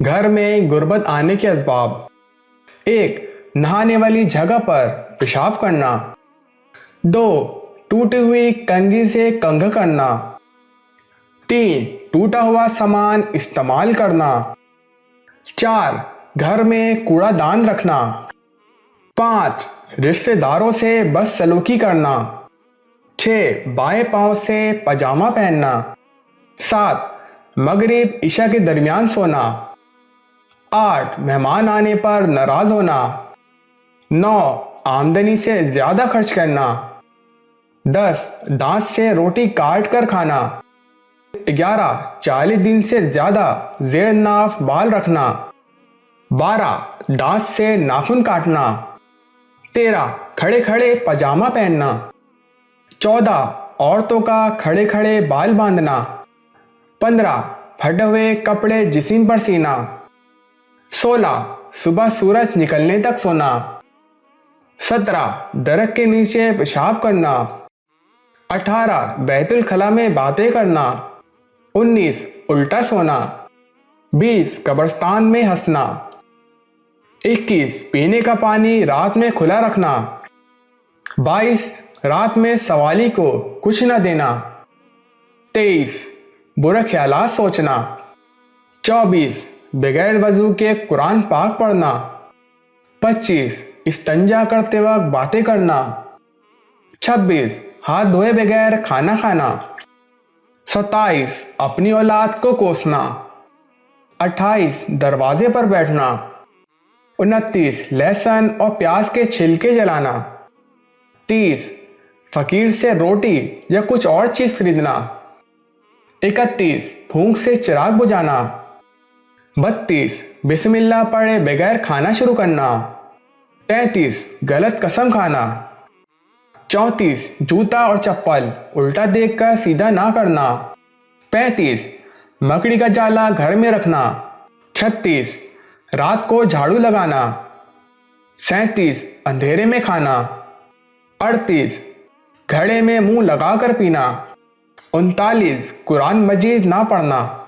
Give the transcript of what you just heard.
घर में गुर्बत आने के असबाब। 1. नहाने वाली जगह पर पेशाब करना। 2. टूटी हुई कंघी से कंघ करना। 3. टूटा हुआ सामान इस्तेमाल करना। 4. घर में कूड़ादान रखना। 5. रिश्तेदारों से बदसलूकी करना। 6. बाएं पांव से पजामा पहनना। 7. मगरिब ईशा के दरमियान सोना। 8. मेहमान आने पर नाराज होना। 9. आमदनी से ज्यादा खर्च करना। 10. दांत से रोटी काट कर खाना। 11. 40 दिन से ज्यादा जेर नाफ बाल रखना। 12. दांत से नाखून काटना। 13. खड़े खड़े पजामा पहनना। 14. औरतों का खड़े खड़े बाल बांधना। 15. फटे हुए कपड़े जिस्म पर सीना। 16. सुबह सूरज निकलने तक सोना। 17. दरख्त के नीचे पेशाब करना। 18. बैतुल खला में बातें करना। 19. उल्टा सोना। 20. कब्रिस्तान में हंसना। 21. पीने का पानी रात में खुला रखना। 22. रात में सवाली को कुछ न देना। 23. बुरे ख्यालात सोचना। 24. बगैर वजू के कुरान पाक पढ़ना। 25. इस्तंजा करते वक्त बातें करना। 26. हाथ धोए बगैर खाना खाना। 27. अपनी औलाद को कोसना। 28. दरवाजे पर बैठना। 29. लहसुन और प्याज के छिलके जलाना। 30. फकीर से रोटी या कुछ और चीज खरीदना। 31. फूंक से चिराग बुझाना। 32. बिस्मिल्लाह पढ़े बगैर खाना शुरू करना। 33. गलत कसम खाना। 34. जूता और चप्पल उल्टा देखकर सीधा ना करना। 35. मकड़ी का जाला घर में रखना। 36. रात को झाड़ू लगाना। 37. अंधेरे में खाना। 38. घड़े में मुंह लगाकर पीना। 39. कुरान मजीद ना पढ़ना।